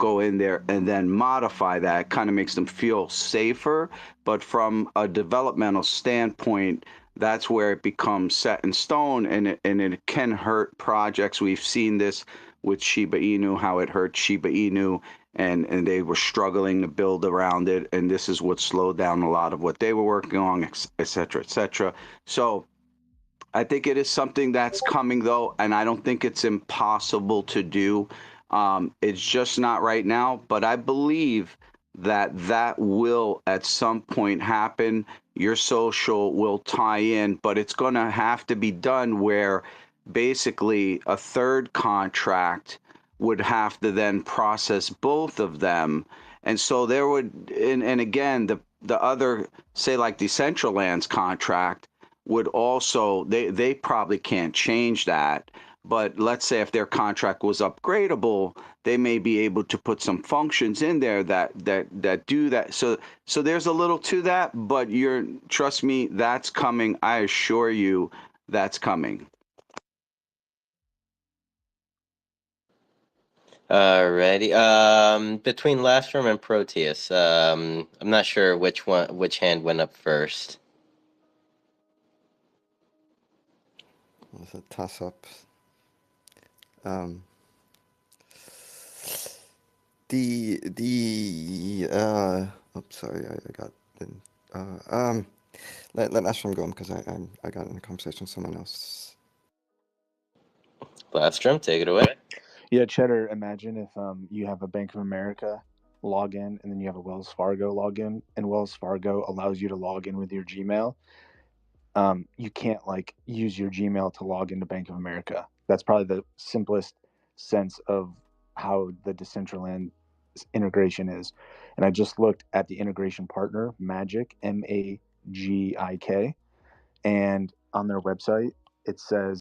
go in there and then modify that. Kind of makes them feel safer. But from a developmental standpoint, that's where it becomes set in stone, and it can hurt projects. We've seen this with Shiba Inu, how it hurt Shiba Inu, and they were struggling to build around it, and this is what slowed down a lot of what they were working on, et cetera, et cetera. So I think it is something that's coming, though, and I don't think it's impossible to do. It's just not right now, but I believe that that will at some point happen. Your social will tie in, but it's going to have to be done where basically a third contract would have to then process both of them. And so there would, and again, the other, say like Decentraland's contract, would also, they probably can't change that. But let's say if their contract was upgradable, they may be able to put some functions in there that do that. So there's a little to that, but trust me, that's coming. I assure you, that's coming. Alrighty. Between Lastrum and Proteus, I'm not sure which hand went up first. It's a toss-up. Sorry, I got let Lastrum go because I got in a conversation with someone else. Lastrum, take it away. Yeah, Cheddar, imagine if you have a Bank of America login and then you have a Wells Fargo login, and Wells Fargo allows you to log in with your Gmail. You can't like use your Gmail to log into Bank of America. That's probably the simplest sense of how the Decentraland integration is. And I just looked at the integration partner, Magic, MAGIK, and on their website it says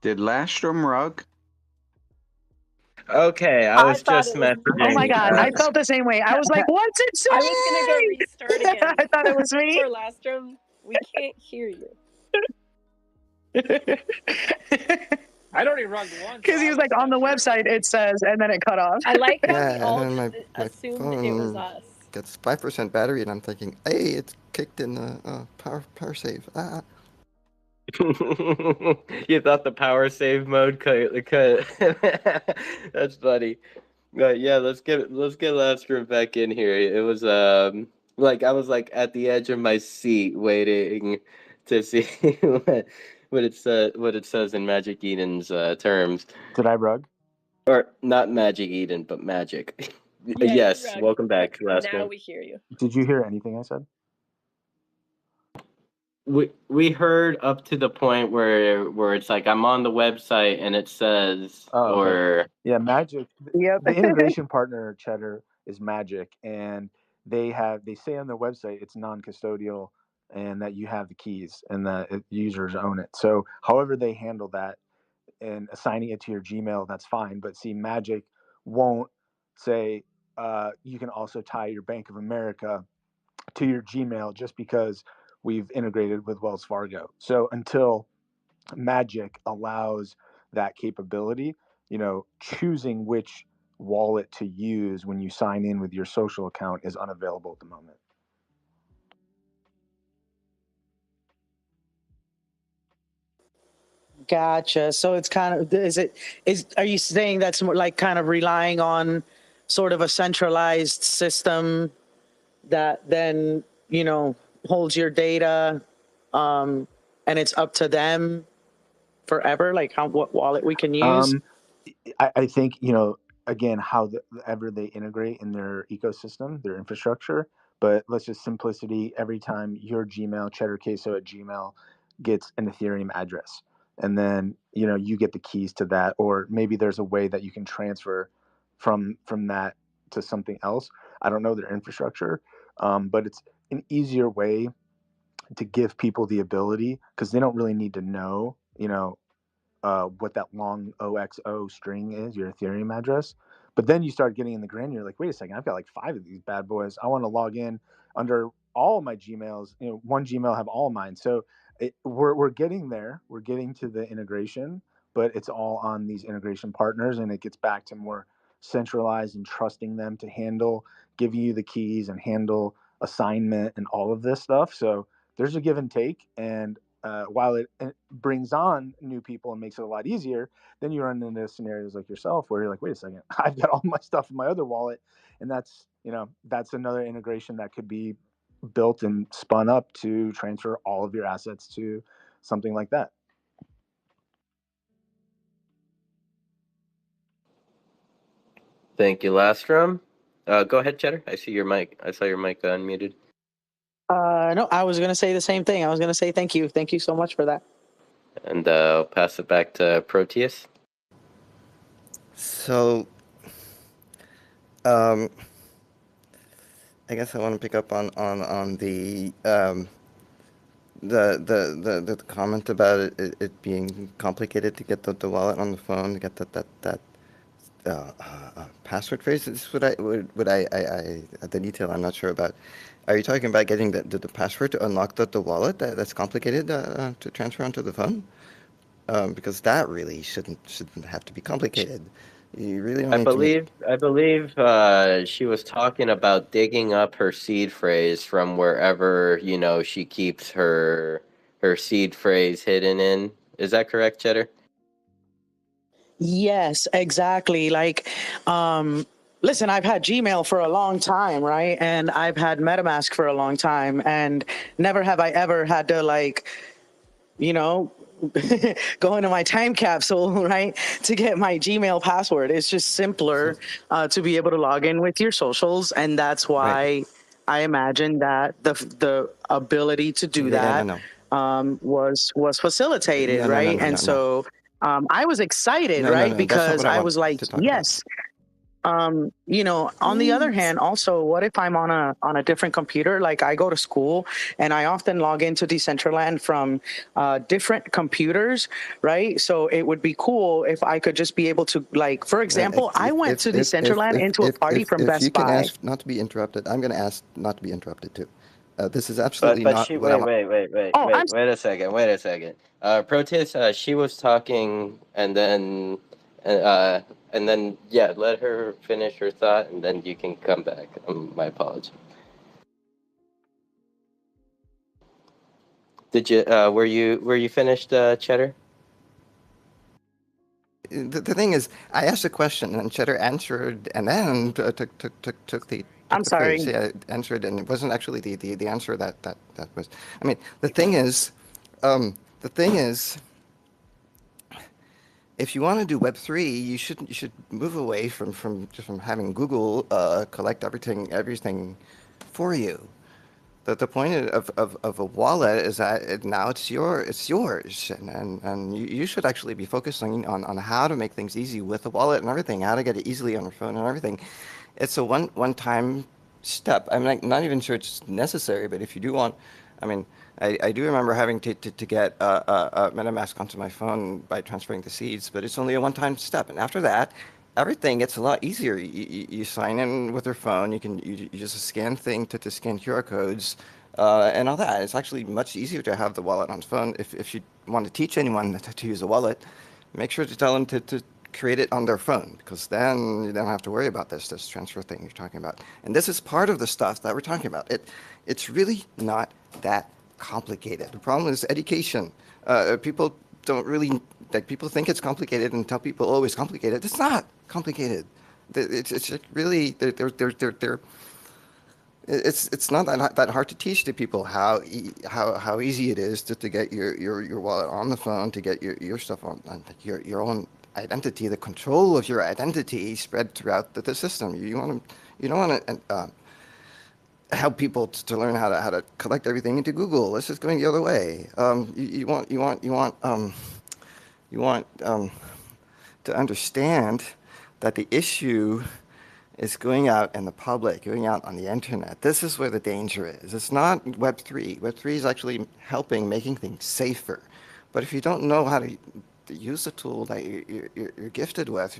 Did Lastrum rug? Okay, I was just messaging. Oh my god, I felt the same way. I was like, "What's it saying?" I was gonna go restart again. I thought it was me. For Lastrum, we can't hear you. I'd already rugged once. Because he was like, on the website it says, and then it cut off. I like how we Yeah, all and then just my assumed phone it was us. gets 5% battery, and I'm thinking, hey, it's kicked in the power save. You thought the power save mode cut. That's funny. Yeah, let's get Lastrum back in here. It was like I was like at the edge of my seat waiting to see what it says in Magic Eden's terms. Did I rug? Or not Magic Eden, but Magic. Yeah, yes, you rugged. welcome back, Now Lastrum. we hear you. Did you hear anything I said? We heard up to the point where it's like I'm on the website and it says Yeah, Magic. Yep. The integration partner, Cheddar, is Magic, and they say on their website it's non-custodial and that you have the keys and that users own it. So however they handle that and assigning it to your Gmail, that's fine. But see, Magic won't say you can also tie your Bank of America to your Gmail just because we've integrated with Wells Fargo. So until Magic allows that capability, choosing which wallet to use when you sign in with your social account is unavailable at the moment. Gotcha. So it's kind of are you saying that's more like kind of relying on sort of a centralized system that then holds your data, and it's up to them forever, like what wallet we can use? I think again however they integrate in their ecosystem, their infrastructure. But let's just simplicity. Every time your Gmail, Cheddar Queso at Gmail, gets an Ethereum address, and then you get the keys to that, or maybe there's a way that you can transfer from that to something else. I don't know their infrastructure, but it's an easier way to give people the ability, because they don't really need to know, what that long OXO string is, your Ethereum address. But then you start getting in the grain, you're like, wait a second, I've got like 5 of these bad boys. I want to log in under all of my Gmails, one Gmail have all of mine. So we're getting there. We're getting to the integration, but it's all on these integration partners, and it gets back to more centralized and trusting them to handle, giving you the keys and handle assignment and all of this stuff. So there's a give and take, and while it brings on new people and makes it a lot easier, then you run into scenarios like yourself where you're like, wait a second, I've got all my stuff in my other wallet, and that's another integration that could be built and spun up to transfer all of your assets to something like that. Thank you, Lastrom. Go ahead, Cheddar. I see your mic. I saw your mic unmuted. No, I was going to say the same thing. I was going to say thank you. Thank you so much for that. And I'll pass it back to Proteus. So, I guess I want to pick up on the comment about it being complicated to get the wallet on the phone, to get that password phrase. This is what I the detail I'm not sure about. Are you talking about getting the password to unlock the wallet that's complicated to transfer onto the phone? Because that really shouldn't have to be complicated. You really don't need to make... I believe she was talking about digging up her seed phrase from wherever she keeps her seed phrase hidden in. Is that correct, Cheddar? Yes, exactly. Like, listen, I've had Gmail for a long time, right? And I've had MetaMask for a long time, and never have I ever had to go into my time capsule, right, to get my Gmail password. It's just simpler to be able to log in with your socials, and that's why Right. I imagine that the ability to do that was facilitated, right? And so I was excited, right, because I was like, yes. On the other hand, also, what if I'm on a different computer? Like, I go to school and I often log into Decentraland from different computers, right? So it would be cool if I could just be able to, like, for example, I went to Decentraland into a party from Best Buy. If you can ask not to be interrupted, I'm going to ask not to be interrupted too. This is absolutely but not. She, wait a second. Proteus, she was talking, and then yeah, let her finish her thought, and then you can come back. My apologies. Did you were you finished, Cheddar? The thing is, I asked a question and Cheddar answered, and then took the. I'm sorry. Answered, and it wasn't actually the answer that was. I mean, the thing is, if you want to do Web3, you should move away from having Google collect everything for you. The point of a wallet is that now it's yours, and you should actually be focusing on how to make things easy with the wallet and everything, how to get it easily on your phone and everything. It's a one-time step. I'm not even sure it's necessary, but if you do want, I mean, I do remember having to get a MetaMask onto my phone by transferring the seeds, but it's only a one-time step, and after that, everything gets a lot easier. You sign in with your phone. You just scan thing to scan QR codes and all that. It's actually much easier to have the wallet on the phone. If you want to teach anyone to use a wallet, make sure to tell them to create it on their phone, because then you don't have to worry about this transfer thing you're talking about. And this is part of the stuff that we're talking about. It's really not that complicated. The problem is education. People don't really, like, people think it's complicated and tell people, oh, it's complicated. It's not complicated. It's really, it's not that hard to teach to people how easy it is to get your wallet on the phone, to get your stuff on your own identity, the control of your identity spread throughout the system. You don't want to help people to learn how to collect everything into Google. This is going the other way. You want to understand that the issue is going out in the public, going out on the internet. This is where the danger is. It's not Web3. Web3 is actually helping making things safer. But if you don't know how to use the tool that you're gifted with,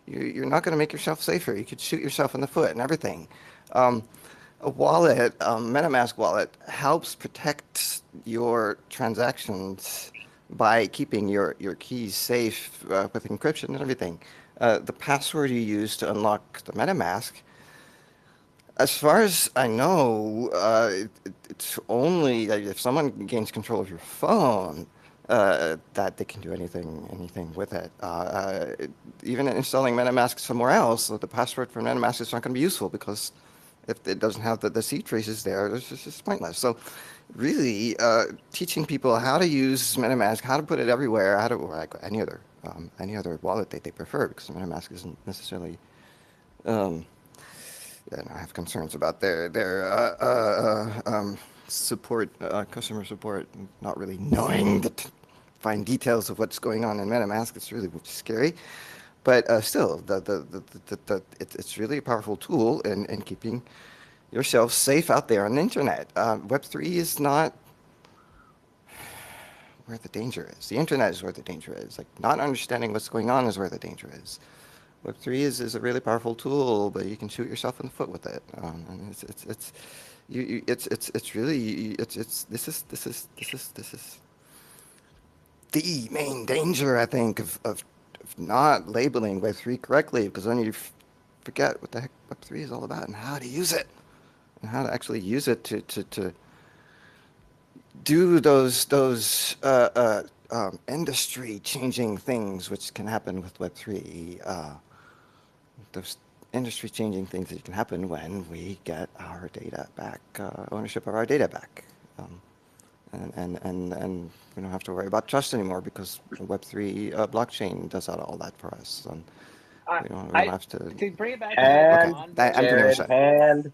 you're not going to make yourself safer. You could shoot yourself in the foot and everything. A wallet, MetaMask wallet, helps protect your transactions by keeping your keys safe with encryption and everything. The password you use to unlock the MetaMask, as far as I know, it's only if someone gains control of your phone that they can do anything with it. Even installing MetaMask somewhere else, the password for MetaMask is not going to be useful because if it doesn't have the seed traces there, it's just pointless. So really teaching people how to use MetaMask, how to put it everywhere, how to, or like any other wallet they prefer, because MetaMask isn't necessarily, and I have concerns about their support, customer support, not really knowing the fine details of what's going on in MetaMask. It's really scary. But still, it's really a powerful tool in keeping yourself safe out there on the internet. Web3 is not where the danger is. The internet is where the danger is. Like, not understanding what's going on is where the danger is. Web3 is a really powerful tool, but you can shoot yourself in the foot with it. And it's really this is the main danger, I think, of not labeling Web3 correctly, because then you forget what the heck Web3 is all about and how to use it, and how to actually use it to do those industry-changing things which can happen with Web3. Those industry-changing things that can happen when we get our data back, ownership of our data back. And we don't have to worry about trust anymore because Web3 blockchain does all that for us. We don't have to bring it back to And the I'm pretty much Jared, done. hand.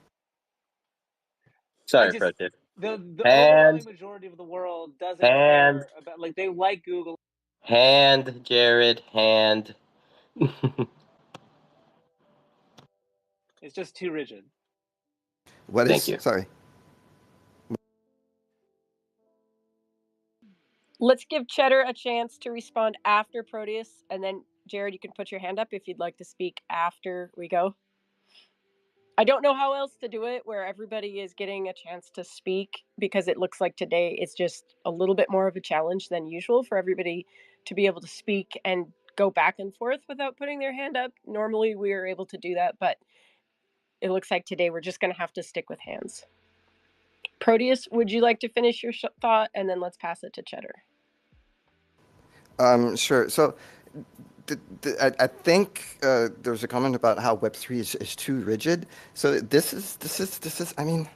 Sorry, just Protip. the Hand. overwhelming majority of the world doesn't Hand. care about, like, they like Google. Hand, Jared, hand. It's just too rigid. What Thank is? you. Sorry. Let's give Cheddar a chance to respond after Proteus, and then Jared, you can put your hand up if you'd like to speak after we go. I don't know how else to do it where everybody is getting a chance to speak, because it looks like today it's just a little bit more of a challenge than usual for everybody to be able to speak and go back and forth without putting their hand up. Normally we are able to do that, but it looks like today we're just going to have to stick with hands. Proteus, would you like to finish your thought, and then let's pass it to Cheddar? Sure. So I think there's a comment about how Web3 is too rigid. So this is, I mean,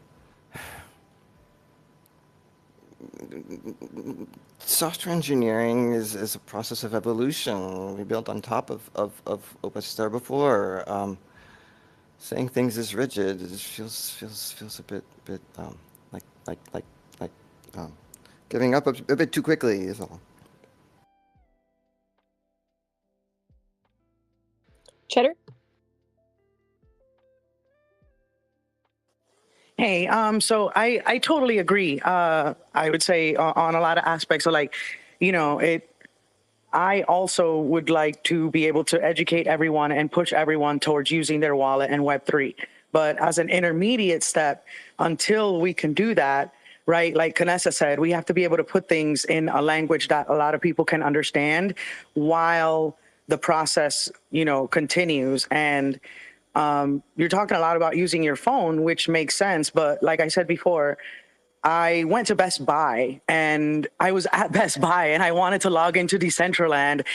software engineering is a process of evolution. We built on top of what's there before. Saying things is rigid, it feels a bit like giving up a bit too quickly is all. Cheddar? Hey, so I totally agree. I would say on a lot of aspects of, like, I also would like to be able to educate everyone and push everyone towards using their wallet and Web3. But as an intermediate step, until we can do that, right, like Kanessa said, we have to be able to put things in a language that a lot of people can understand while the process, continues. And you're talking a lot about using your phone, which makes sense. But like I said before, I went to Best Buy, and I was at Best Buy, and I wanted to log into Decentraland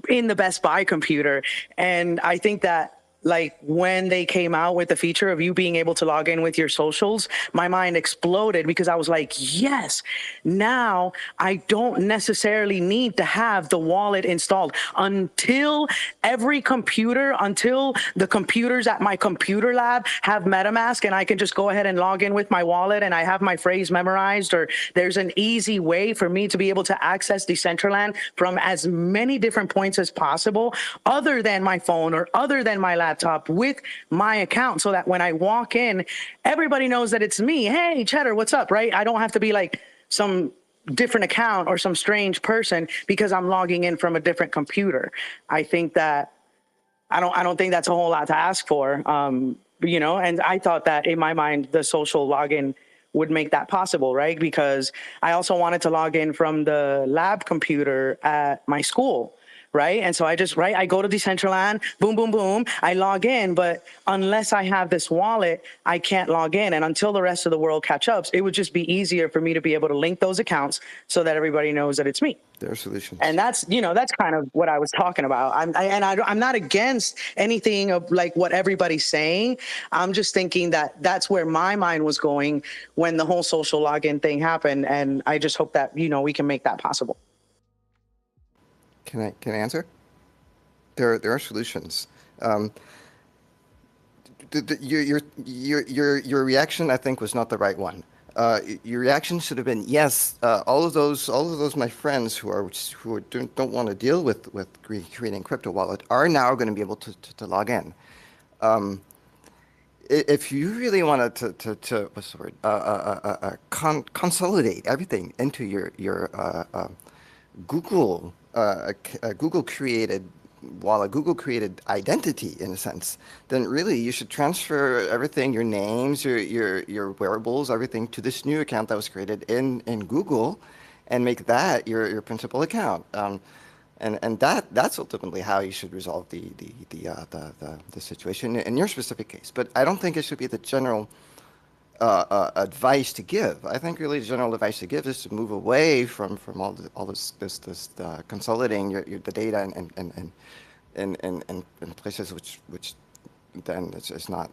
in the Best Buy computer. And I think that like when they came out with the feature of you being able to log in with your socials, my mind exploded because I was like, yes, now I don't necessarily need to have the wallet installed until until the computers at my computer lab have MetaMask and I can just go ahead and log in with my wallet and I have my phrase memorized, or there's an easy way for me to be able to access Decentraland from as many different points as possible other than my phone or other than my laptop with my account, so that when I walk in, everybody knows that it's me. Hey, Cheddar, what's up, right? I don't have to be like some different account or some strange person because I'm logging in from a different computer. I think that I don't think that's a whole lot to ask for. You know, and I thought that in my mind, the social login would make that possible, right? Because I also wanted to log in from the lab computer at my school, right? And so I go to Decentraland, boom, boom, boom, I log in, but unless I have this wallet, I can't log in. And until the rest of the world catch up, it would just be easier for me to be able to link those accounts so that everybody knows that it's me. There are solutions. And that's, you know, that's kind of what I was talking about. I'm not against anything of like what everybody's saying. I'm just thinking that that's where my mind was going when the whole social login thing happened. And I just hope that, you know, we can make that possible. Can I answer? There are solutions. Your reaction, I think, was not the right one. Your reaction should have been, yes, all of those my friends who don't want to deal with creating crypto wallet are now going to be able to log in. If you really wanted to what's the word, consolidate everything into your Google Google created wallet, Google created identity in a sense, then really you should transfer everything, your names, your wearables, everything to this new account that was created in Google, and make that your principal account. And that's ultimately how you should resolve the situation in your specific case. But I don't think it should be the general advice to give. I think really the general advice to give is to move away from all this consolidating the data in places which then it's not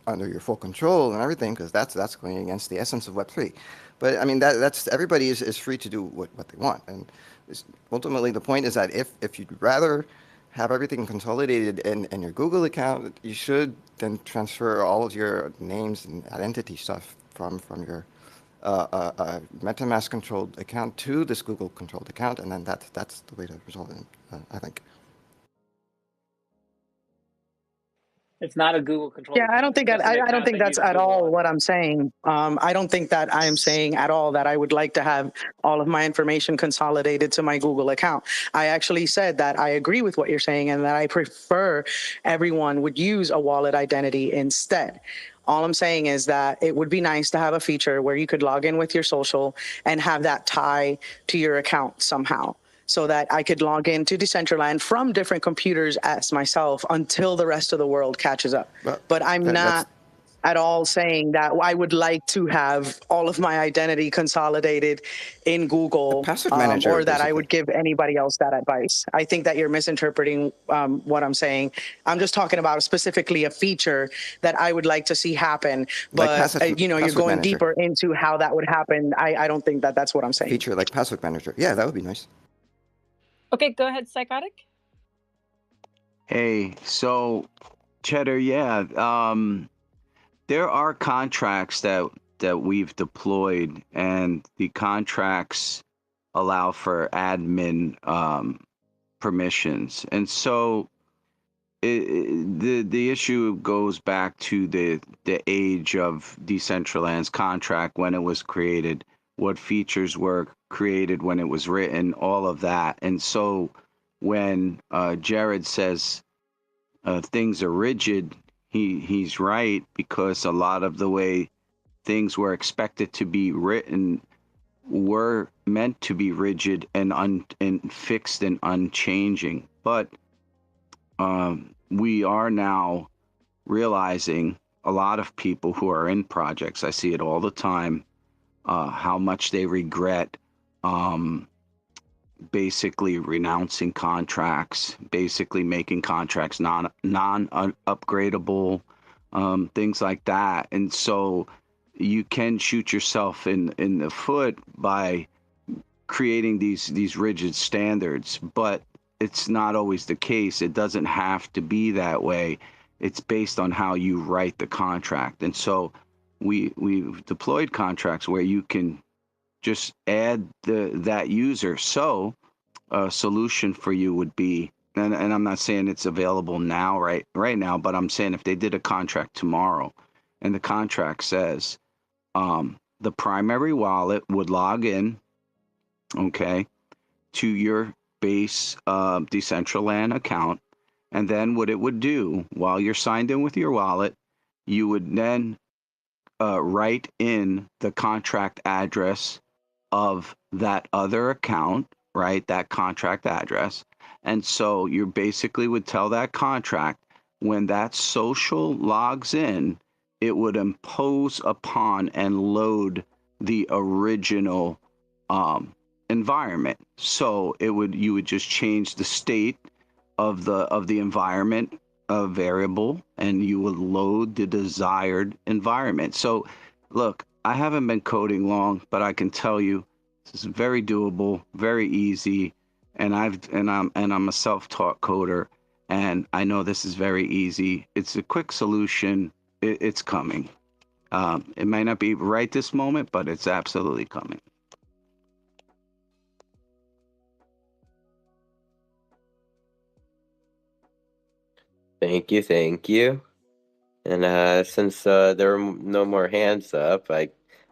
under your full control and everything, because that's going against the essence of Web3. But I mean that's everybody is free to do what they want, and ultimately the point is that if you'd rather have everything consolidated in your Google account, you should then transfer all of your names and identity stuff from your MetaMask controlled account to this Google controlled account, and then that's the way to resolve it, I think. It's not a Google control. Yeah, I don't think that's at all what I'm saying. I don't think that I am saying at all that I would like to have all of my information consolidated to my Google account. I actually said that I agree with what you're saying and that I prefer everyone would use a wallet identity instead. All I'm saying is that it would be nice to have a feature where you could log in with your social and have that tie to your account somehow, so that I could log into Decentraland from different computers as myself until the rest of the world catches up. But I'm not at all saying that I would like to have all of my identity consolidated in Google, password manager, or that I would give anybody else that advice. I think that you're misinterpreting what I'm saying. I'm just talking about specifically a feature that I would like to see happen. But you know, you're going deeper into how that would happen. I don't think that that's what I'm saying. Feature like password manager. Yeah, that would be nice. Okay, go ahead, Psychotic. Hey, so Cheddar, yeah, there are contracts that we've deployed, and the contracts allow for admin permissions, and so the issue goes back to the age of Decentraland's contract, when it was created, what features were created when it was written, all of that. And so when Jared says things are rigid, he's right, because a lot of the way things were expected to be written were meant to be rigid and fixed and unchanging. But we are now realizing, a lot of people who are in projects, I see it all the time, how much they regret basically renouncing contracts, basically making contracts non upgradable, things like that. And so you can shoot yourself in the foot by creating these rigid standards, but it's not always the case. It doesn't have to be that way. It's based on how you write the contract. And so we've deployed contracts where you can just add that user. So a solution for you would be, and I'm not saying it's available now, right now, but I'm saying if they did a contract tomorrow, and the contract says the primary wallet would log in, okay, to your base Decentraland account, and then what it would do while you're signed in with your wallet, you would then write in the contract address of that other account, right? That contract address. And so you basically would tell that contract when that social logs in, it would impose upon and load the original environment. So you would just change the state of the environment variable, and you will load the desired environment. So look, I haven't been coding long, but I can tell you this is very doable, very easy, and I'm a self-taught coder, and I know this is very easy. It's a quick solution. It's coming. It might not be right this moment, but it's absolutely coming. Thank you, thank you. And since there are no more hands up,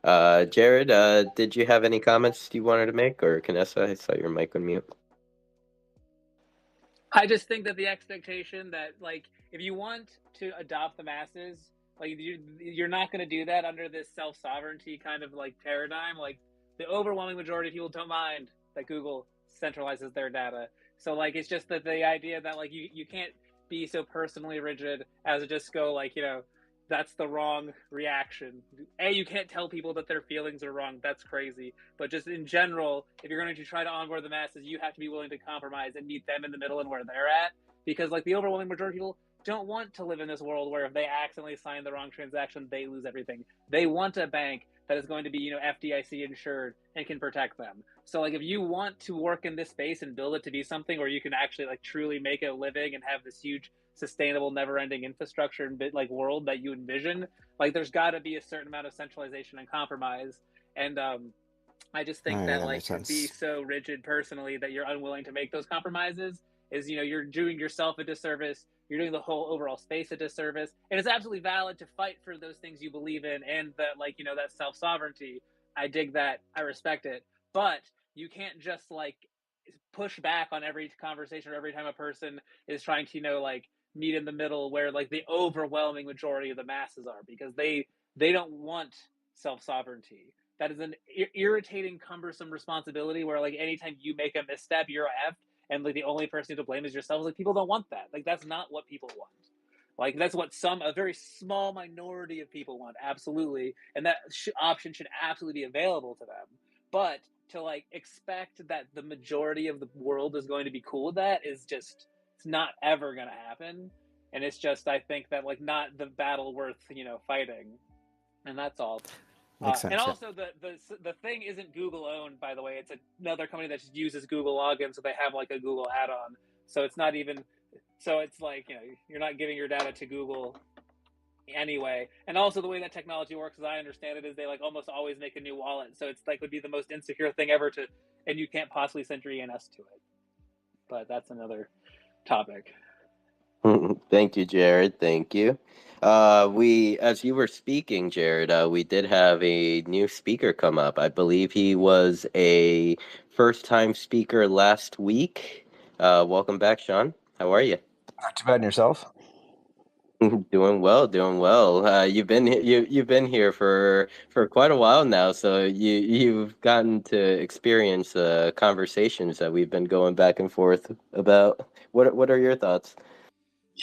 Jared, did you have any comments you wanted to make, or Canessa? I saw your mic on mute. I just think that the expectation that, like, if you want to adopt the masses, like, you're not going to do that under this self-sovereignty kind of like paradigm. Like, the overwhelming majority of people don't mind that Google centralizes their data. So, like, it's just that the idea that, like, you can't be so personally rigid as to just go, like, that's the wrong reaction. You can't tell people that their feelings are wrong. That's crazy. But just in general, if you're going to try to onboard the masses, you have to be willing to compromise and meet them in the middle and where they're at. Because, like, the overwhelming majority of people don't want to live in this world where if they accidentally sign the wrong transaction, they lose everything. They want a bank that is going to be, FDIC insured and can protect them. So, like, if you want to work in this space and build it to be something where you can actually, like, truly make a living and have this huge sustainable, never-ending infrastructure and like world that you envision, like, there's got to be a certain amount of centralization and compromise. And I just think that, like, to be so rigid personally that you're unwilling to make those compromises is, you're doing yourself a disservice. You're doing the whole overall space a disservice. And it's absolutely valid to fight for those things you believe in, and that, like, that self-sovereignty. I dig that. I respect it. But you can't just, like, push back on every conversation or every time a person is trying to, like, meet in the middle where, like, the overwhelming majority of the masses are, because they don't want self-sovereignty. That is an irritating, cumbersome responsibility where, like, anytime you make a misstep, you're effed, and, like, the only person to blame is yourself. Like, people don't want that. Like, that's not what people want. Like, that's what a very small minority of people want, absolutely, and that option should absolutely be available to them. But to, like, expect that the majority of the world is going to be cool with that is just, it's not ever going to happen. And it's just, I think that, like, not the battle worth, fighting. And that's all. Makes sense, and also, the thing isn't Google owned, by the way. It's another company that just uses Google login, so they have, like, a Google add-on. So it's not even, so it's like, you're not giving your data to Google anyway. And also, the way that technology works, as I understand it, is they, like, almost always make a new wallet. So it's, like, would be the most insecure thing ever and you can't possibly send your ENS to it. But that's another topic. Thank you, Jared. Thank you. As you were speaking, Jared, we did have a new speaker come up. I believe he was a first-time speaker last week. Welcome back, Sean. How are you? Not too bad. And yourself? Doing well, doing well. You've been here for quite a while now, so you've gotten to experience conversations that we've been going back and forth about. What are your thoughts?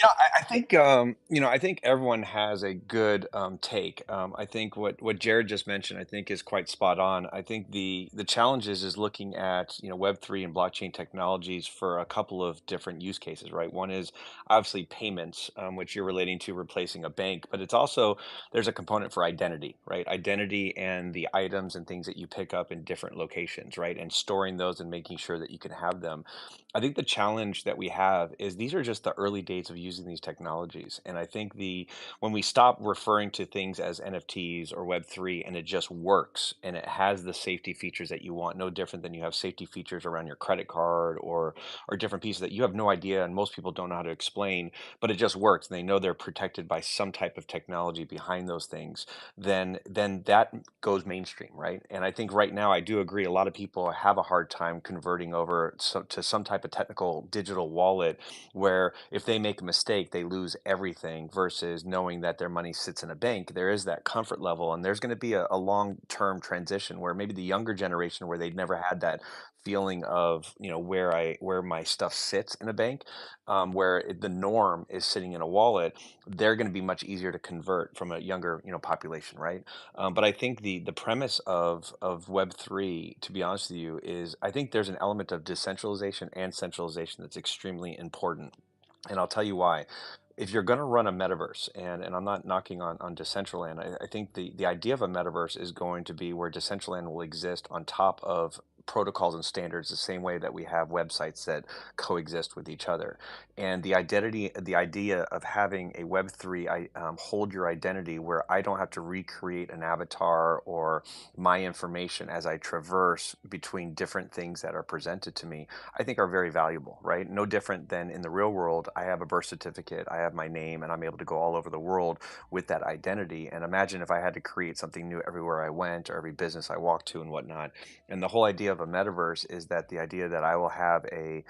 I think I think everyone has a good take. I think what Jared just mentioned, I think, is quite spot on. I think the challenge is looking at Web3 and blockchain technologies for a couple of different use cases, right? One is obviously payments, which you're relating to replacing a bank, but it's also there's a component for identity, right? Identity and the items and things that you pick up in different locations, right? And storing those and making sure that you can have them. I think the challenge that we have is these are just the early days of using these technologies. And I think the when we stop referring to things as NFTs or Web3 and it just works and it has the safety features that you want, no different than you have safety features around your credit card or different pieces that you have no idea and most people don't know how to explain, but it just works and they know they're protected by some type of technology behind those things, then that goes mainstream, right? And I think right now I do agree a lot of people have a hard time converting over to some type of technical digital wallet where if they make a mistake they lose everything versus knowing that their money sits in a bank. There is that comfort level and there's going to be a long term transition where maybe the younger generation where they'd never had that feeling of where my stuff sits in a bank, the norm is sitting in a wallet, they're going to be much easier to convert from a younger population, right? But I think the premise of Web3, to be honest with you, is I think there's an element of decentralization and centralization that's extremely important. And I'll tell you why. If you're going to run a metaverse, and I'm not knocking on Decentraland, I think the idea of a metaverse is going to be where Decentraland will exist on top of protocols and standards the same way that we have websites that coexist with each other. And the idea of having a Web3 hold your identity where I don't have to recreate an avatar or my information as I traverse between different things that are presented to me, I think are very valuable, right? No different than in the real world. I have a birth certificate, I have my name, and I'm able to go all over the world with that identity. And imagine if I had to create something new everywhere I went or every business I walked to and whatnot. And the whole idea of a metaverse is that the idea that I will have an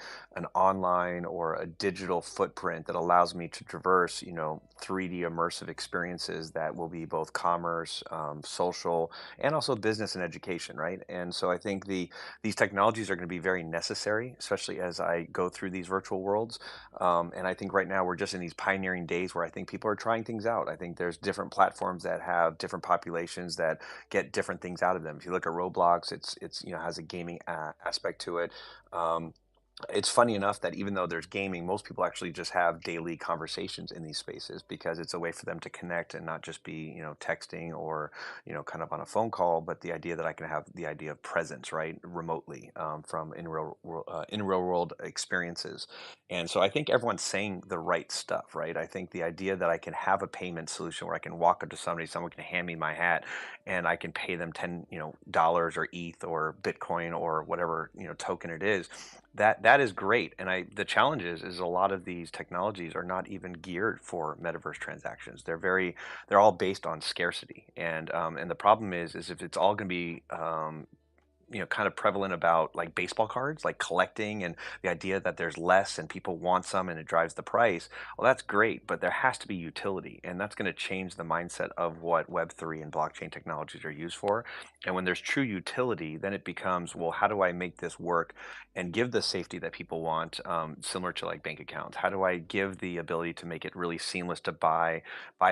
online or a digital footprint that allows me to traverse, 3D immersive experiences that will be both commerce, social, and also business and education, right? And so I think these technologies are going to be very necessary, especially as I go through these virtual worlds. And I think right now we're just in these pioneering days where I think people are trying things out. I think there's different platforms that have different populations that get different things out of them. If you look at Roblox, it's has a gaming aspect to it. Um, it's funny enough that even though there's gaming, most people actually just have daily conversations in these spaces because it's a way for them to connect and not just be, texting or, kind of on a phone call, but the idea that I can have the idea of presence, right, remotely from in real world experiences. And so I think everyone's saying the right stuff, right? I think the idea that I can have a payment solution where I can walk up to somebody, someone can hand me my hat, and I can pay them $10 or ETH or Bitcoin or whatever token it is, that is great. And the challenge is a lot of these technologies are not even geared for metaverse transactions. They're all based on scarcity. And the problem is if it's all going to be kind of prevalent about like baseball cards, like collecting and the idea that there's less and people want some and it drives the price. Well, that's great, but there has to be utility. And that's going to change the mindset of what Web3 and blockchain technologies are used for. And when there's true utility, then it becomes, well, how do I make this work and give the safety that people want, similar to like bank accounts? How do I give the ability to make it really seamless to buy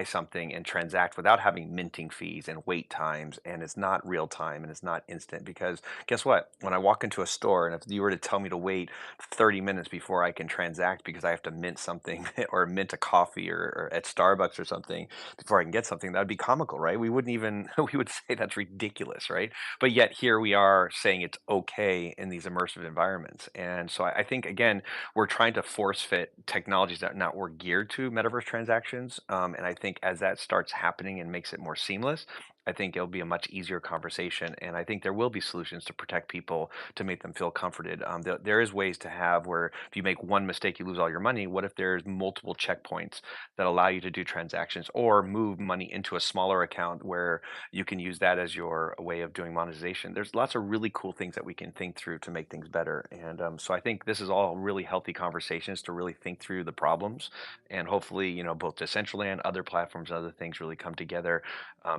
something and transact without having minting fees and wait times, and it's not real time and it's not instant? Because guess what? When I walk into a store and if you were to tell me to wait 30 minutes before I can transact because I have to mint something or mint a coffee or at Starbucks or something before I can get something, that would be comical, right? We wouldn't even, we would say that's ridiculous, right? But yet here we are saying it's okay in these immersive environments. And so I think, again, we're trying to force fit technologies that not were geared to metaverse transactions. And I think as that starts happening and makes it more seamless, I think it'll be a much easier conversation, and I think there will be solutions to protect people to make them feel comforted. There is ways to have where if you make one mistake, you lose all your money. What if there's multiple checkpoints that allow you to do transactions or move money into a smaller account where you can use that as your way of doing monetization? There's lots of really cool things that we can think through to make things better, and so I think this is all really healthy conversations to really think through the problems, and hopefully, both Decentraland, other platforms, and other things really come together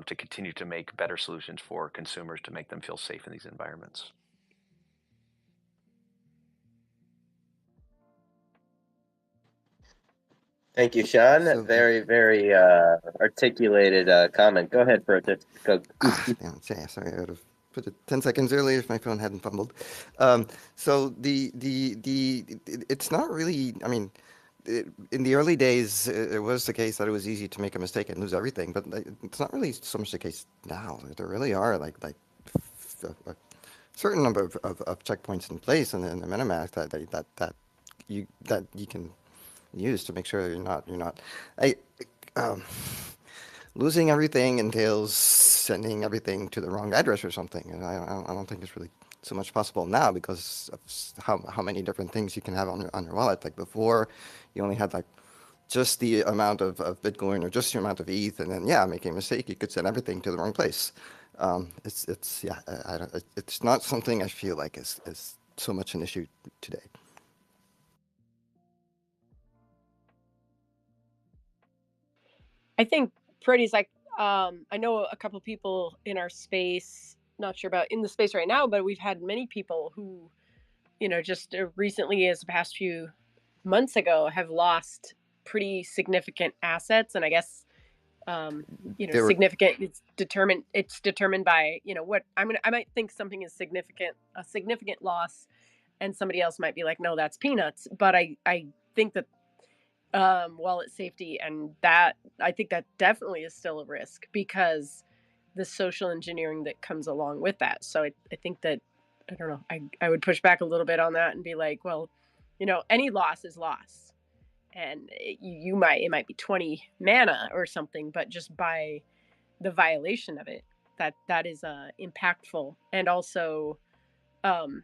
to continue to make better solutions for consumers to make them feel safe in these environments. Thank you, Sean. So Very, very articulated comment. Go ahead, Protest. Go. damn, sorry, I would have put it 10 seconds earlier if my phone hadn't fumbled. So it's not really, I mean, in the early days, it was the case that it was easy to make a mistake and lose everything, but it's not really so much the case now. There really are like a certain number of checkpoints in place in the MetaMask that you can use to make sure you're not. I losing everything entails sending everything to the wrong address or something, and I don't think it's really so much possible now because of how many different things you can have on your wallet. Like before, you only had like just the amount of Bitcoin or just the amount of ETH, and then making a mistake, you could send everything to the wrong place. It's not something I feel like is so much an issue today. I think Pretty's like, I know a couple people in our space, not sure about in the space right now, but we've had many people who, just recently, as the past few months ago, have lost pretty significant assets. And I guess, significant, it's determined by, what I might think something is a significant loss. And somebody else might be like, no, that's peanuts. But I think that wallet safety, and that I think that definitely is still a risk because the social engineering that comes along with that. So I think that, I don't know, I would push back a little bit on that and be like, well, any loss is loss, and it might be 20 mana or something, but just by the violation of it, that is impactful. And also, the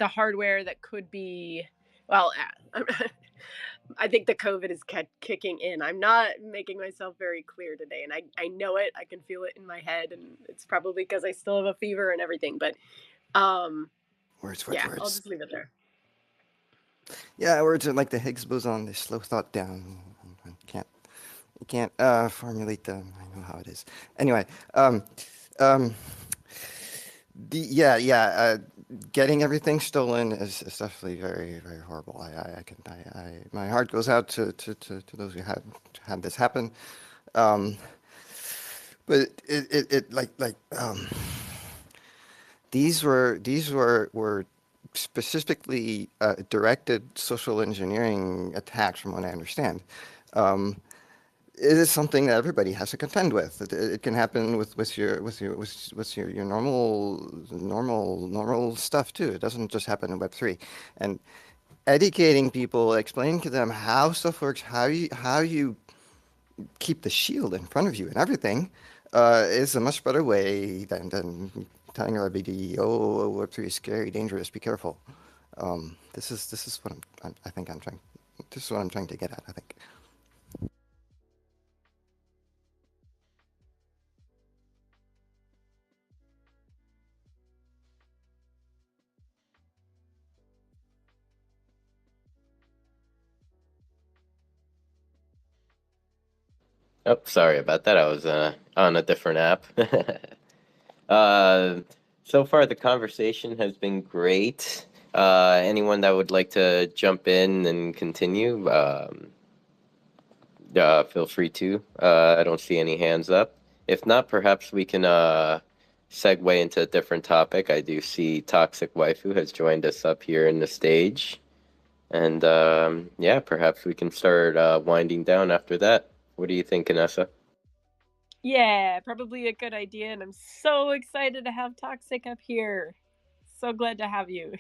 hardware that could be, well, I think the COVID is kicking in. I'm not making myself very clear today, and I know it. I can feel it in my head, and it's probably because I still have a fever and everything. But words. I'll just leave it there. Yeah, words are like the Higgs boson. They slow thought down. You can't formulate them. I know how it is. Anyway, getting everything stolen is definitely very, very horrible. My heart goes out to those who had this happen. But these were specifically directed social engineering attacks, from what I understand. It is something that everybody has to contend with. It can happen with your normal stuff too. It doesn't just happen in Web3. And educating people, explaining to them how stuff works, how you keep the shield in front of you and everything, is a much better way than telling everybody, oh, Web3 is scary, dangerous, be careful. This is what this is what I'm trying to get at, I think. Oh, sorry about that. I was on a different app. So far, the conversation has been great. Anyone that would like to jump in and continue, feel free to. I don't see any hands up. If not, perhaps we can segue into a different topic. I do see Toxic Waifu has joined us up here in the stage. And perhaps we can start winding down after that. What do you think, Inessa? Yeah, probably a good idea. And I'm so excited to have Toxic up here. So glad to have you.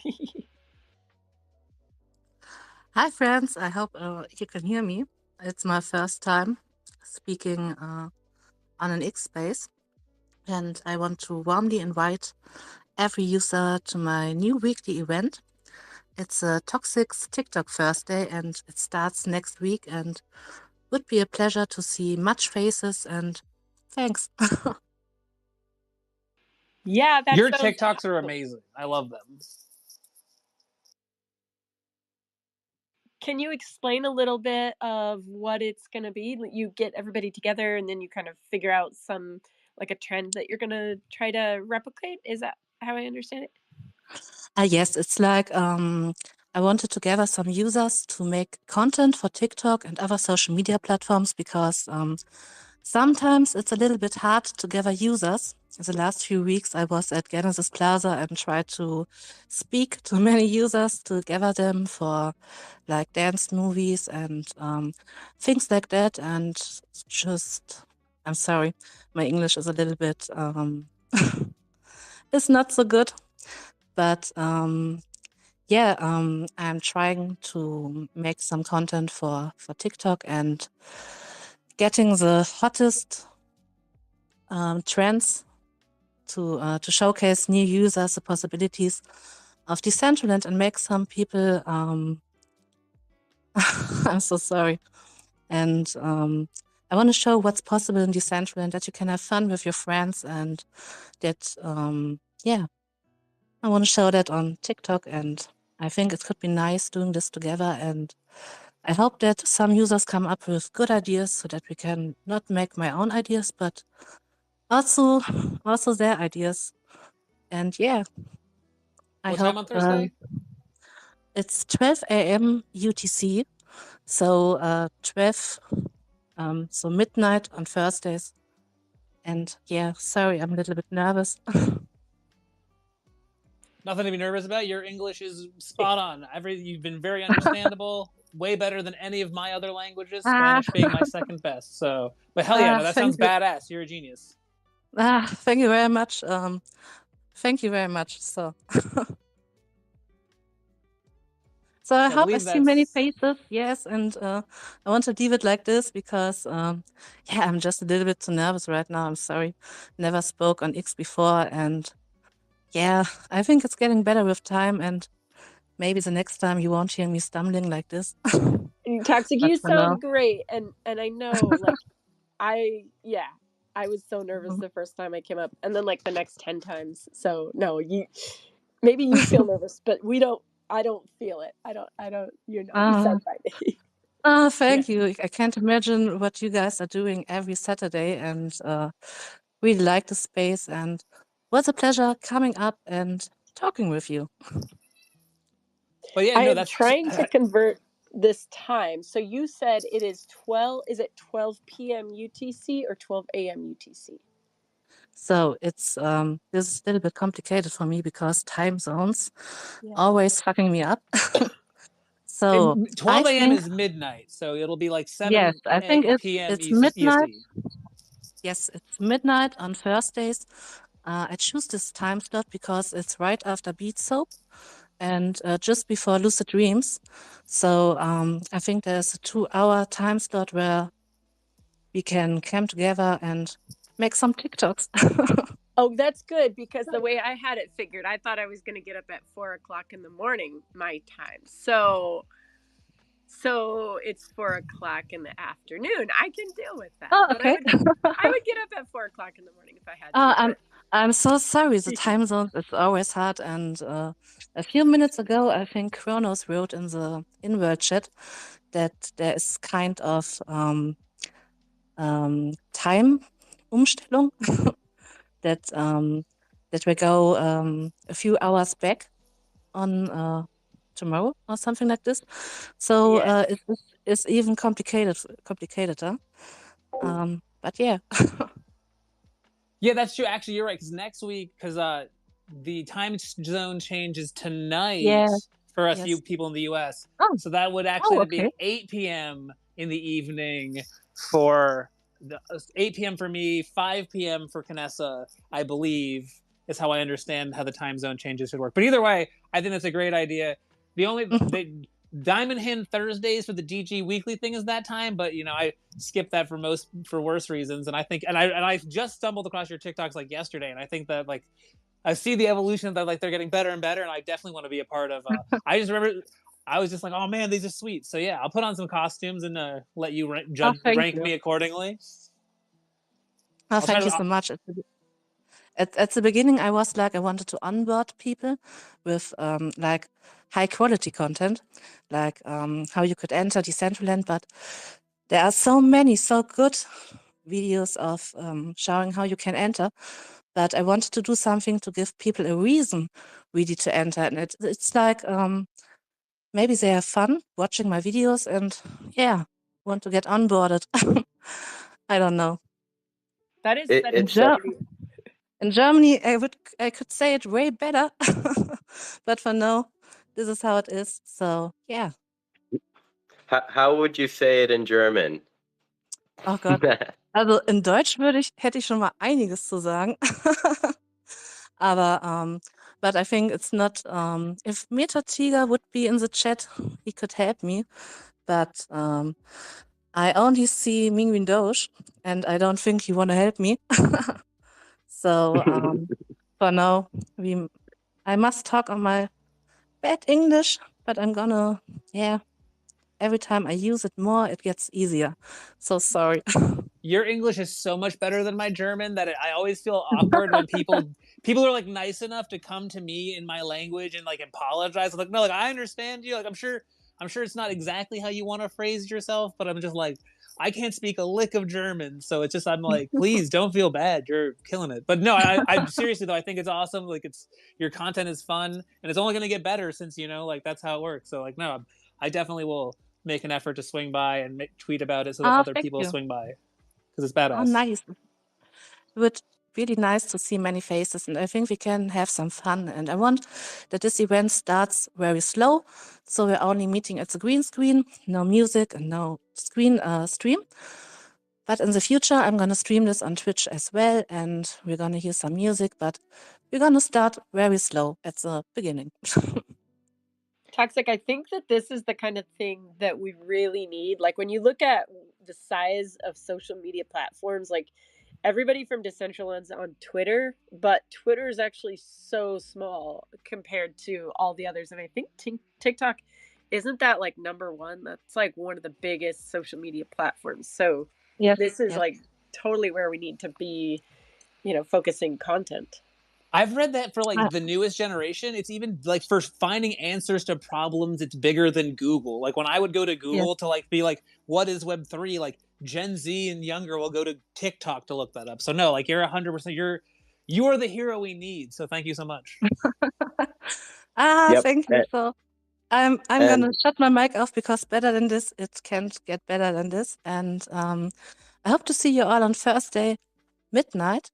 Hi, friends. I hope you can hear me. It's my first time speaking on an X space, and I want to warmly invite every user to my new weekly event. It's a Toxic's TikTok Thursday, and it starts next week, and would be a pleasure to see much faces, and thanks. Yeah, that Your sounds TikToks are awesome. amazing. I love them. Can you explain a little bit of what it's going to be? You get everybody together and then you kind of figure out like a trend that you're going to try to replicate. Is that how I understand it? Yes, it's like I wanted to gather some users to make content for TikTok and other social media platforms because sometimes it's a little bit hard to gather users. In the last few weeks, I was at Genesis Plaza and tried to speak to many users to gather them for like dance movies and things like that. And just, I'm sorry, my English is a little bit, it's not so good. But yeah, I'm trying to make some content for TikTok and getting the hottest trends to showcase new users, the possibilities of Decentraland, and make some people. I'm so sorry, and I want to show what's possible in Decentraland, that you can have fun with your friends, and that yeah, I want to show that on TikTok, and I think it could be nice doing this together. And I hope that some users come up with good ideas so that we can not make my own ideas, but also their ideas. And yeah, I What hope time on Thursday? it's 12 a.m. UTC, so 12, so midnight on Thursdays. And yeah, sorry, I'm a little bit nervous. Nothing to be nervous about. Your English is spot on. You've been very understandable, way better than any of my other languages, Spanish being my second best. So, but hell yeah, no, that sounds Thank you. badass. You're a genius. Thank you very much. Thank you very much. So, so I hope I see many faces. Yes, and I want to leave it like this because, yeah, I'm just a little bit too nervous right now. I'm sorry. Never spoke on X before, and yeah, I think it's getting better with time, and maybe the next time you won't hear me stumbling like this. Toxic, But you for now- sound great, and I know, like, I was so nervous the first time I came up, and then like the next 10 times. So no, maybe you feel nervous, but I don't feel it. I don't. You sound fine. Thank you. I can't imagine what you guys are doing every Saturday, and really like the space, and was a pleasure coming up and talking with you. But yeah, I no, am that's trying to convert this time. So you said it is 12. Is it 12 p.m. UTC or 12 a.m. UTC? So it's this is a little bit complicated for me because time zones always fucking me up. So 12 a.m. think, is midnight, so it'll be like 7 yes, I think p.m. it's midnight. EST. Yes, it's midnight on Thursdays. I choose this time slot because it's right after Beat Soap and just before Lucid Dreams. So I think there's a 2-hour time slot where we can come together and make some TikToks. Oh, that's good, because the way I had it figured, I thought I was going to get up at 4 o'clock in the morning, my time. So it's 4 o'clock in the afternoon. I can deal with that. Oh, But okay. I would get up at 4 o'clock in the morning if I had to. I'm so sorry. The time zones is always hard. And a few minutes ago, I think Kronos wrote in the in-world chat that there is kind of time Umstellung that we go a few hours back on tomorrow or something like this. So it's even complicated, huh? But yeah. Yeah, that's true. Actually, you're right. Because next week, because the time zone changes tonight for a few people in the U.S. Oh. So that would actually okay. be 8 p.m. in the evening for 8 p.m. for me, 5 p.m. for Canessa, I believe, is how I understand how the time zone changes should work. But either way, I think that's a great idea. The only Diamond Hand Thursdays for the DG Weekly thing is that time, but I skipped that for worse reasons. And I think, and I just stumbled across your TikToks like yesterday, and I think that like I see the evolution of that, like they're getting better and better, and I definitely want to be a part of. I just remember I was just like, oh man, these are sweet. So yeah, I'll put on some costumes and let you rank me accordingly. Thank you so much. At the beginning, I was like, I wanted to onboard people with like high quality content, like how you could enter Decentraland, but there are so many so good videos of showing how you can enter. But I wanted to do something to give people a reason really to enter, and it's like maybe they have fun watching my videos and want to get onboarded. I don't know. That is In, It's in Germany, I could say it way better, but for now, this is how it is. So yeah. how would you say it in German? Oh Gott. Also in Deutsch hätte ich schon mal einiges zu sagen. Aber but I think it's not. If Meta Tiger would be in the chat, he could help me. But I only see Mingwin Doge, and I don't think he want to help me. So for now, I must talk on my bad English, but I'm gonna, every time I use it more, it gets easier. So sorry. Your English is so much better than my German that I always feel awkward when people are like nice enough to come to me in my language and like apologize. I'm like, no, like I understand you. Like I'm sure it's not exactly how you want to phrase yourself, but I'm just like, I can't speak a lick of German, so it's just I'm like, please don't feel bad. You're killing it. But no, I seriously though, I think it's awesome. Like your content is fun, and it's only gonna get better since like that's how it works. So like, no, I definitely will make an effort to swing by and tweet about it so that other Thank people you. swing by because it's Oh, badass. nice. It would really nice to see many faces, and I think we can have some fun. And I want that this event starts very slow, so we're only meeting at the green screen, no music and no stream. But in the future, I'm gonna stream this on Twitch as well, and we're gonna hear some music. But we're gonna start very slow at the beginning. Toxic, I think that this is the kind of thing that we really need. Like when you look at the size of social media platforms, like everybody from Decentraland's on Twitter, but Twitter is actually so small compared to all the others. And I think TikTok isn't that like number one? That's like one of the biggest social media platforms. So this is like totally where we need to be, focusing content. I've read that for like the newest generation, it's even like for finding answers to problems, it's bigger than Google. Like when I would go to Google to like be like, what is Web3? Like Gen Z and younger will go to TikTok to look that up. So no, like you're 100%. You are the hero we need. So thank you so much. Yep. Thank you. So I'm gonna shut my mic off because better than this, it can't get better than this. And I hope to see you all on Thursday midnight.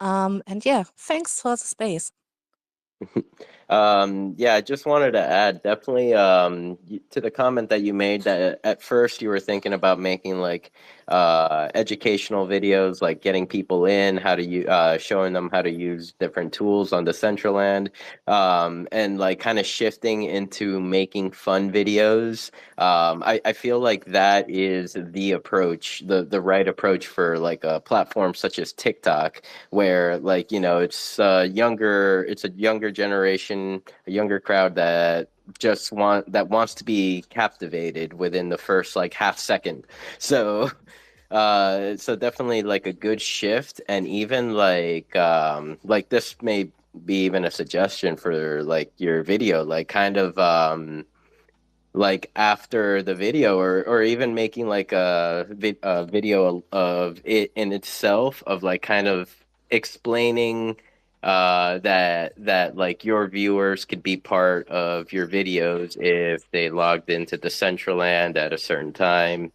And thanks for the space. I just wanted to add definitely to the comment that you made that at first you were thinking about making like educational videos, like getting people in how to showing them how to use different tools on Decentraland, and like kind of shifting into making fun videos. I feel like that is the approach, the right approach for like a platform such as TikTok, where like it's a younger generation, a younger crowd that wants to be captivated within the first like half second. So so definitely like a good shift. And even like this may be even a suggestion for like your video, like kind of like after the video, or even making like a video of it in itself, of like kind of explaining that like your viewers could be part of your videos if they logged into Decentraland at a certain time.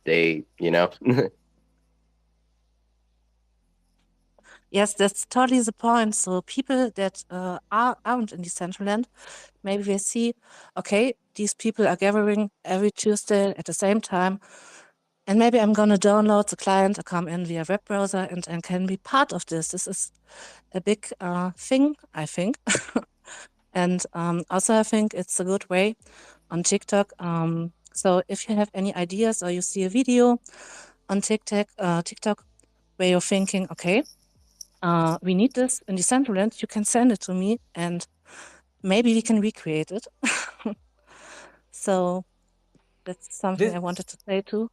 Yes, that's totally the point. So people that aren't in Decentraland, maybe they see, okay, these people are gathering every Tuesday at the same time, and maybe I'm gonna download the client or come in via web browser and can be part of this. This is a big thing, I think. And also, I think it's a good way on TikTok. So if you have any ideas or you see a video on TikTok where you're thinking, okay, we need this in Decentraland, you can send it to me and maybe we can recreate it. So that's something I wanted to say too.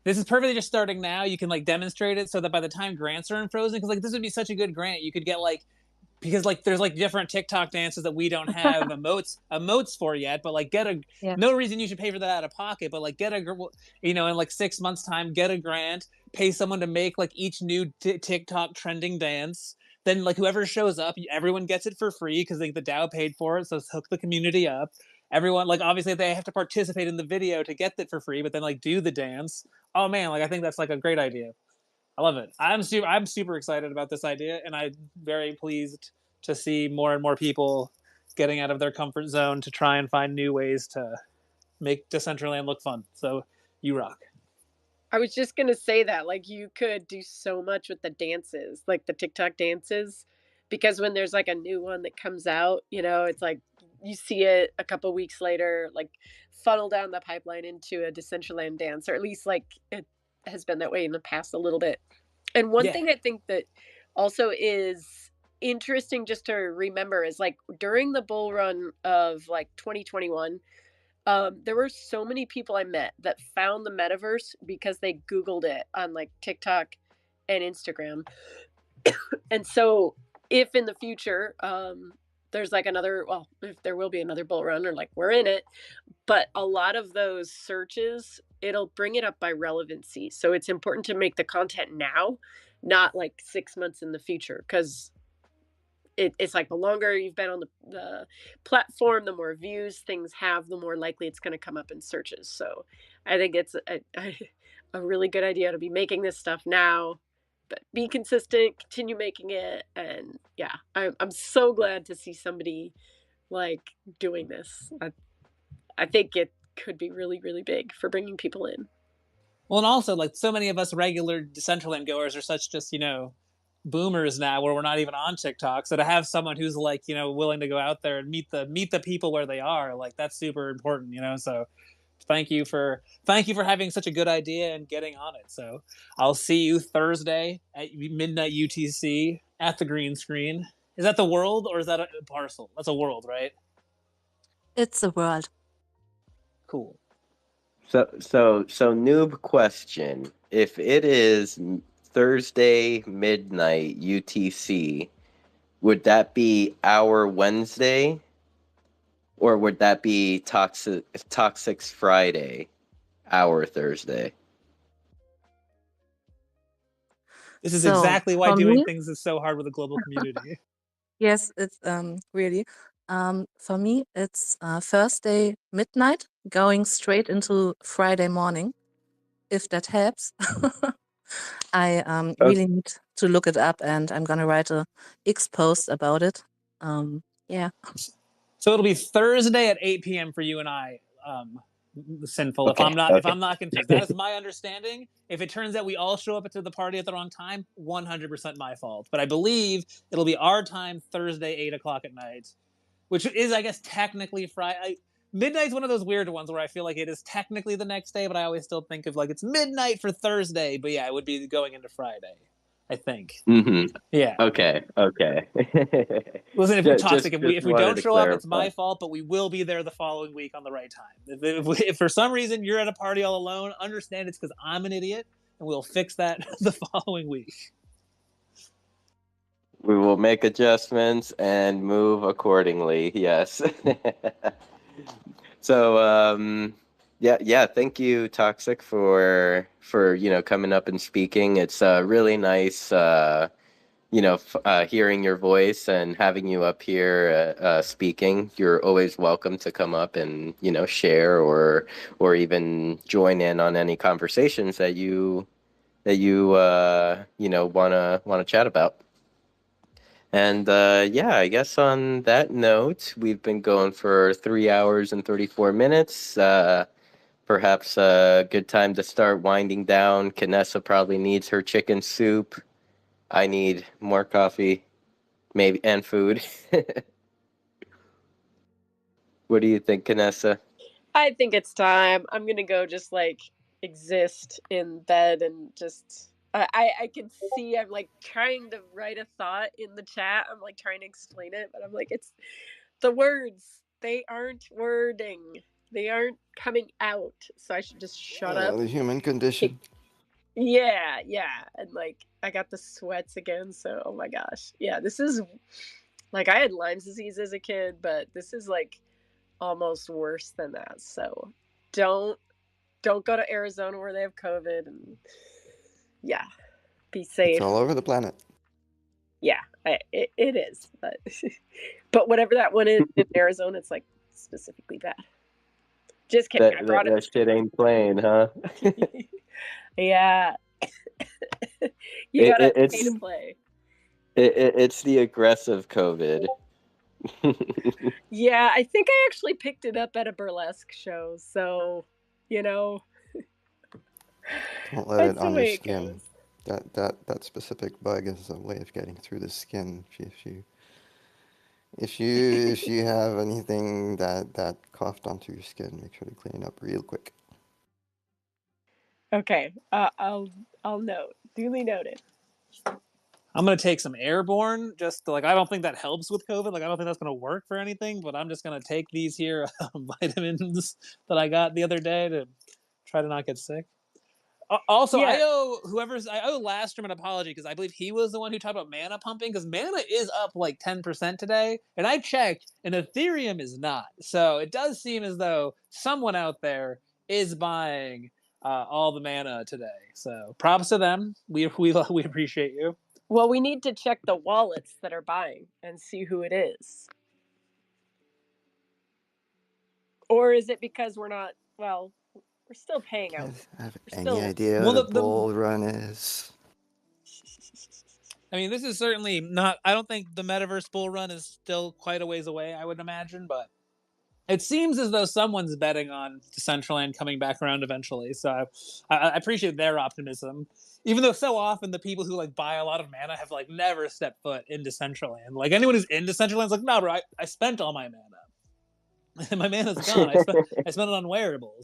This is perfectly just starting now. You can like demonstrate it so that by the time grants are unfrozen, because like this would be such a good grant. You could get like, because like there's like different TikTok dances that we don't have emotes for yet, but like no reason you should pay for that out of pocket, but like in like 6 months time, get a grant, pay someone to make like each new TikTok trending dance. Then like whoever shows up, everyone gets it for free because like the DAO paid for it. So hook the community up. everyone, like, obviously they have to participate in the video to get it for free, but then like do the dance. Oh man, like I think that's like a great idea. I love it. I'm super excited about this idea, and I'm very pleased to see more and more people getting out of their comfort zone to try and find new ways to make Decentraland look fun. So you rock. I was just gonna say that, like, you could do so much with the dances, like the TikTok dances, because when there's like a new one that comes out, it's like you see it a couple weeks later, like funnel down the pipeline into a Decentraland dance, or at least like it has been that way in the past a little bit. And one Yeah. thing I think that also is interesting just to remember is like during the bull run of like 2021, there were so many people I met that found the metaverse because they Googled it on like TikTok and Instagram. And so if in the future, there's like if there will be another bull run, or like we're in it, but a lot of those searches, it'll bring it up by relevancy. So it's important to make the content now, not like 6 months in the future, because it's like the longer you've been on the platform, the more views things have, the more likely it's going to come up in searches. So I think it's a really good idea to be making this stuff now, but be consistent, continue making it. And yeah, I'm so glad to see somebody like doing this. I think it could be really, really big for bringing people in. Well, and also like so many of us regular Decentraland goers are such just, boomers now where we're not even on TikTok. So to have someone who's like, willing to go out there and meet the people where they are, like that's super important, So thank you for having such a good idea and getting on it. So I'll see you Thursday at midnight UTC at the green screen. Is that the World or is that a parcel? That's a World, right? It's a world. Cool. So noob question. If it is Thursday midnight UTC, would that be our Wednesday, or would that be Toxic's Friday, our Thursday? This is So, exactly why for doing me, things is so hard with a global community. yes, it's really. For me, it's Thursday midnight, going straight into Friday morning, if that helps. I really need to look it up, and I'm gonna write a X post about it. Yeah. So it'll be Thursday at 8 p.m. for you and I. Sinful. Okay, If I'm not confused, that is my understanding. If it turns out we all show up to the party at the wrong time, 100% my fault. But I believe it'll be our time Thursday, 8 o'clock at night, which is, I guess, technically Friday. Midnight's one of those weird ones where I feel like it is technically the next day, but I always still think of like it's midnight for Thursday. But yeah, it would be going into Friday, I think. Mm-hmm. Yeah. Okay. Listen, if we're toxic, if we wanted don't to show up, it's clarify. my fault. But we will be there the following week on the right time. If for some reason you're at a party all alone, understand it's because I'm an idiot, and we'll fix that the following week. We will make adjustments and move accordingly. Yes. So yeah. Thank you, Toxic, for coming up and speaking. It's really nice. Hearing your voice and having you up here speaking. You're always welcome to come up and share or even join in on any conversations that you wanna chat about. And I guess on that note, we've been going for 3 hours and 34 minutes. Perhaps a good time to start winding down. Canessa probably needs her chicken soup. I need more coffee, maybe, and food. What do you think, Canessa? I think it's time. I'm gonna go just like exist in bed and just I can see I'm like trying to write a thought in the chat. I'm like trying to explain it, but I'm like, it's the words, they aren't wording. They aren't coming out. So I should just shut up. The human condition. Yeah. And like I got the sweats again, so oh my gosh. Yeah, this is like I had Lyme's disease as a kid, but this is like almost worse than that. So don't go to Arizona where they have COVID, and yeah, be safe. It's all over the planet. Yeah, it is, but but whatever that one is in Arizona, it's like specifically bad. Just kidding. I brought that shit ain't playing, huh? Yeah. You gotta pay to play. It's the aggressive COVID. Yeah, I think I actually picked it up at a burlesque show, so don't let it on your skin. That specific bug is a way of getting through the skin. If you have anything that coughed onto your skin, make sure to clean it up real quick. Okay, I'll note. Duly noted. I'm gonna take some airborne. I don't think that helps with COVID. I don't think that's gonna work for anything. But I'm just gonna take these here vitamins that I got the other day to try to not get sick. Also, yeah. I owe Lastrom an apology because I believe he was the one who talked about mana pumping, because mana is up 10% today, and I checked, and Ethereum is not. So it does seem as though someone out there is buying all the mana today. So props to them. We appreciate you. Well, we need to check the wallets that are buying and see who it is. Or is it because we're not? Well, we're still paying out. Have any idea what a bull run is? I mean, this is certainly not. I don't think the metaverse bull run is still quite a ways away, I would imagine, but it seems as though someone's betting on Decentraland coming back around eventually. So I appreciate their optimism, even though so often the people who buy a lot of mana have never stepped foot in Decentraland. Anyone who's in Decentraland is no, bro, I spent all my mana. My mana's gone. I spent it on wearables.